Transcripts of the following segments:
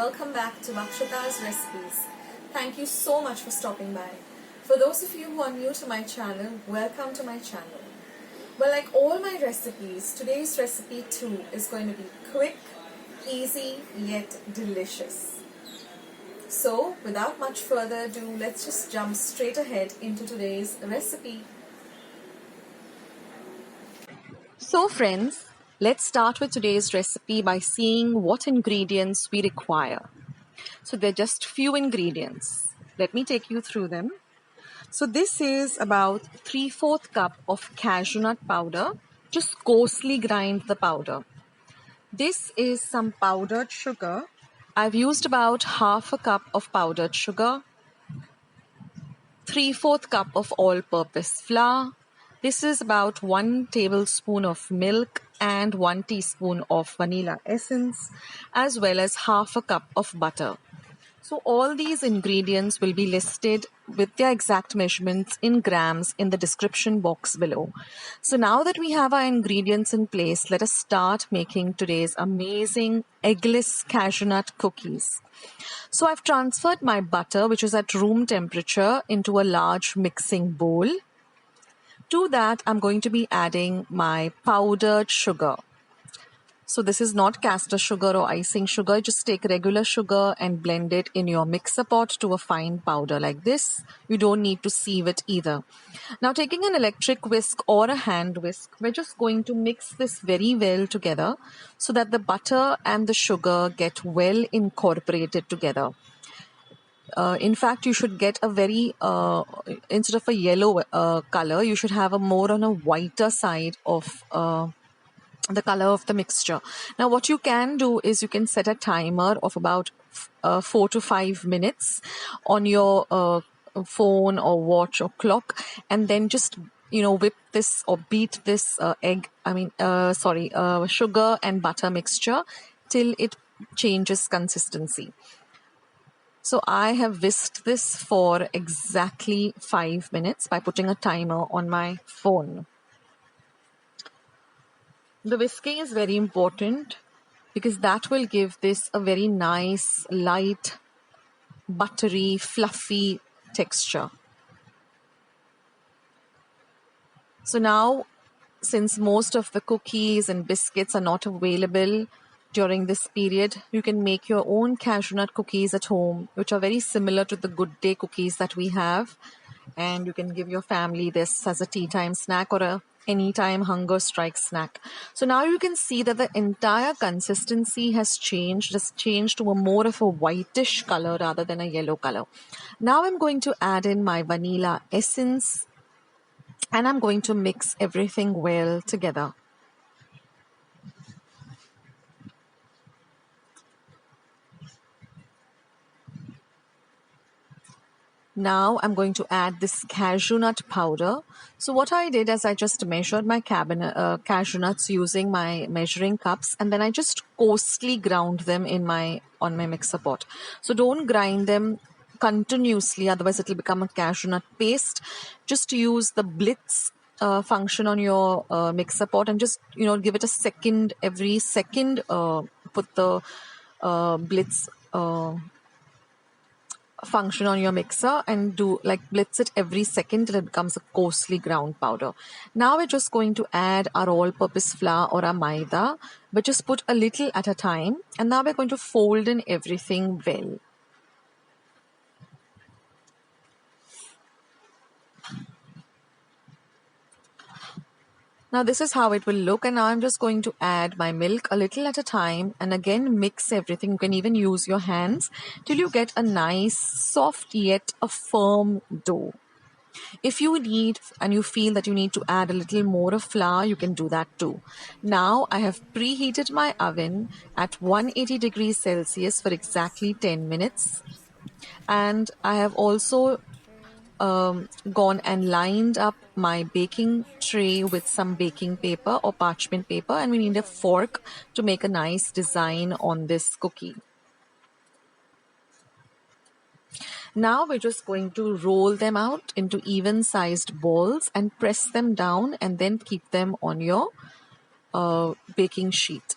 welcome back to Vakshita's Recipes. Thank you so much for stopping by. For those of you who are new to my channel, welcome to my channel. Well, like all my recipes, today's recipe too is going to be quick, easy, yet delicious. So, without much further ado, let's just jump straight ahead into today's recipe. So friends, let's start with today's recipe by seeing what ingredients we require. So there are just few ingredients. Let me take you through them. So this is about 3/4 cup of cashew nut powder. Just coarsely grind the powder. This is some powdered sugar. I've used about 1/2 cup of powdered sugar. 3/4 cup of all-purpose flour. This is about 1 tablespoon of milk and 1 teaspoon of vanilla essence, as well as 1/2 cup of butter. So all these ingredients will be listed with their exact measurements in grams in the description box below. So now that we have our ingredients in place, let us start making today's amazing eggless cashew nut cookies. So I've transferred my butter, which is at room temperature, into a large mixing bowl. To that, I'm going to be adding my powdered sugar. So this is not caster sugar or icing sugar. Just take regular sugar and blend it in your mixer pot to a fine powder like this. You don't need to sieve it either. Now taking an electric whisk or a hand whisk, we're just going to mix this very well together so that the butter and the sugar get well incorporated together. In fact, you should get a very, instead of a yellow color, you should have a more on a whiter side of the color of the mixture. Now what you can do is you can set a timer of about 4 to 5 minutes on your phone or watch or clock, and then just whip this or beat this sugar and butter mixture till it changes consistency. So I have whisked this for exactly 5 minutes by putting a timer on my phone. The whisking is very important because that will give this a very nice, light, buttery, fluffy texture. So now, since most of the cookies and biscuits are not available during this period, you can make your own cashew nut cookies at home, which are very similar to the Good Day cookies that we have. And you can give your family this as a tea time snack or a anytime hunger strike snack. So now you can see that the entire consistency has changed. It's changed to a more of a whitish color rather than a yellow color. Now I'm going to add in my vanilla essence and I'm going to mix everything well together. Now I'm going to add this cashew nut powder. So what I did is I just measured my cashew nuts using my measuring cups, and then I just coarsely ground them on my mixer pot. So don't grind them continuously, otherwise it will become a cashew nut paste. Just use the blitz function on your mixer pot and just give it a second every second. Put the blitz function on your mixer and do like blitz it every second till it becomes a coarsely ground powder. Now we're just going to add our all-purpose flour or our maida, but just put a little at a time, and now we're going to fold in everything well. Now this is how it will look, and now I'm just going to add my milk a little at a time and again mix everything. You can even use your hands till you get a nice, soft yet a firm dough. If you need and you feel that you need to add a little more of flour, you can do that too. Now I have preheated my oven at 180 degrees Celsius for exactly 10 minutes. And I have also gone and lined up my baking tray with some baking paper or parchment paper, and we need a fork to make a nice design on this cookie. Now we're just going to roll them out into even sized balls and press them down and then keep them on your baking sheet.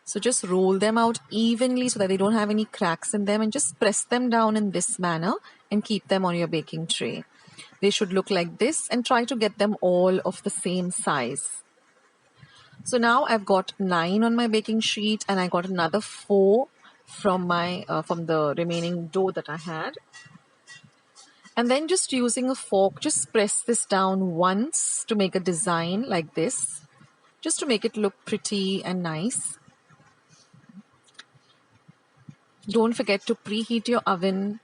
So just roll them out evenly so that they don't have any cracks in them, and just press them down in this manner and keep them on your baking tray. They should look like this, and try to get them all of the same size. So now I've got 9 on my baking sheet, and I got another 4 from the remaining dough that I had. And then just using a fork, just press this down once to make a design like this, just to make it look pretty and nice. Don't forget to preheat your oven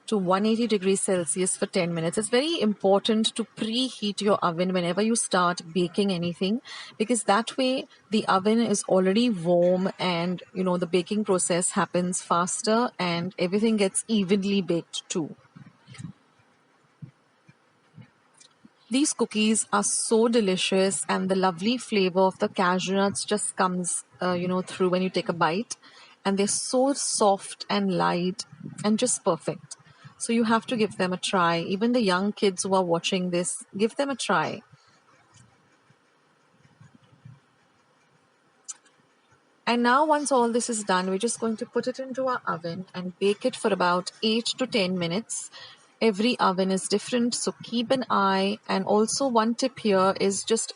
to 180 degrees Celsius for 10 minutes. It's very important to preheat your oven whenever you start baking anything, because that way the oven is already warm, and the baking process happens faster and everything gets evenly baked too. These cookies are so delicious, and the lovely flavor of the cashew nuts just comes, through when you take a bite. And they're so soft and light and just perfect. So you have to give them a try. Even the young kids who are watching this, give them a try. And now once all this is done, we're just going to put it into our oven and bake it for about 8 to 10 minutes. Every oven is different, so keep an eye. And also one tip here is just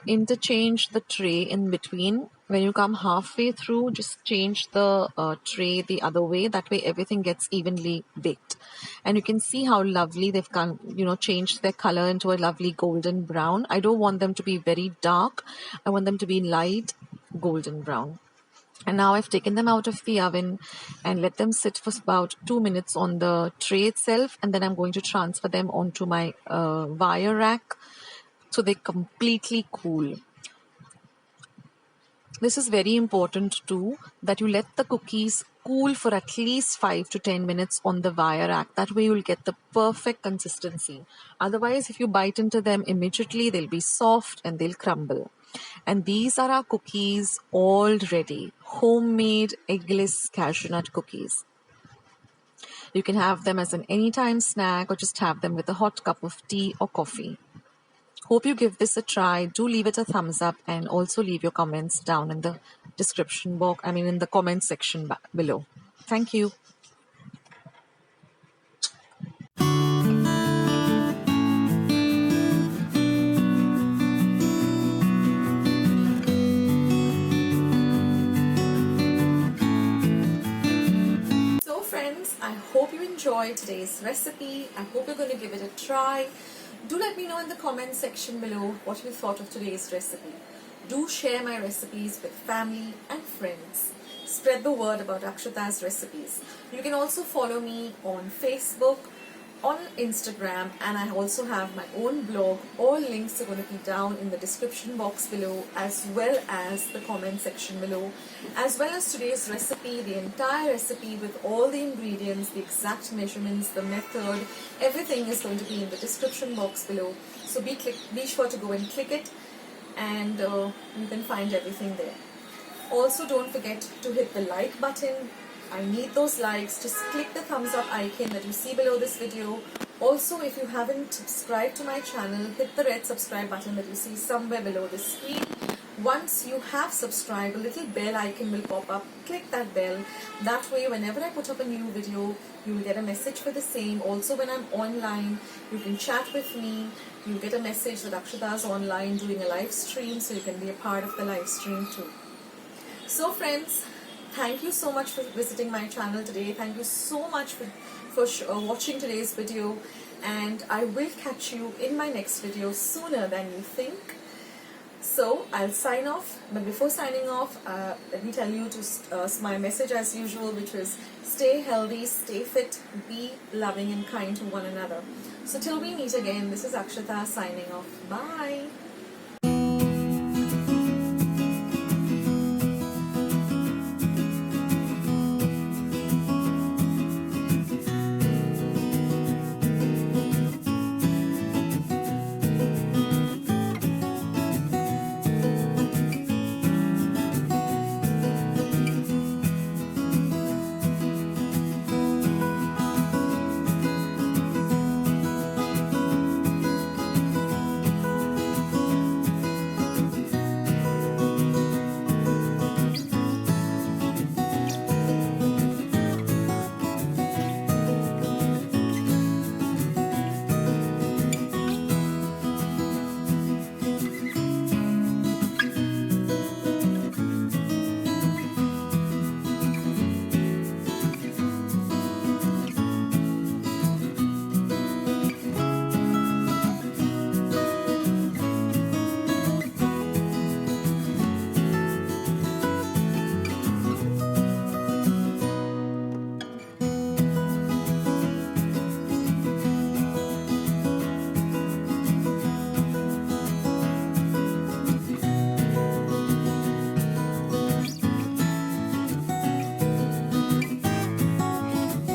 interchange the tray in between. When you come halfway through, just change the tray the other way. That way everything gets evenly baked. And you can see how lovely they've changed their color into a lovely golden brown. I don't want them to be very dark. I want them to be light golden brown. And now I've taken them out of the oven and let them sit for about 2 minutes on the tray itself. And then I'm going to transfer them onto my wire rack so they completely cool. This is very important too, that you let the cookies cool for at least 5 to 10 minutes on the wire rack. That way you'll get the perfect consistency. Otherwise, if you bite into them immediately, they'll be soft and they'll crumble. And these are our cookies all ready. Homemade eggless cashewnut cookies. You can have them as an anytime snack, or just have them with a hot cup of tea or coffee. Hope you give this a try. Do leave it a thumbs up, and also leave your comments down in the description box, in the comment section below. Thank you. So friends, I hope you enjoyed today's recipe. I hope you're going to give it a try. Do let me know in the comment section below what you thought of today's recipe. Do share my recipes with family and friends. Spread the word about Akshata's recipes. You can also follow me on Facebook, on Instagram, and I also have my own blog. All links are going to be down in the description box below, as well as the comment section below, as well as today's recipe, the entire recipe with all the ingredients, the exact measurements, the method, everything is going to be in the description box below. So be sure to go and click it, and you can find everything there. Also, don't forget to hit the like button. I need those likes. Just click the thumbs up icon that you see below this video. Also, if you haven't subscribed to my channel, hit the red subscribe button that you see somewhere below the screen. Once you have subscribed, a little bell icon will pop up. Click that bell. That way, whenever I put up a new video, you will get a message for the same. Also, when I'm online, you can chat with me. You'll get a message that Akshata is online doing a live stream, so you can be a part of the live stream too. So friends, thank you so much for visiting my channel today. Thank you so much for watching today's video, and I will catch you in my next video sooner than you think. So I'll sign off, but before signing off, let me tell you my message as usual, which is stay healthy, stay fit, be loving and kind to one another. So till we meet again, this is Akshata signing off. Bye.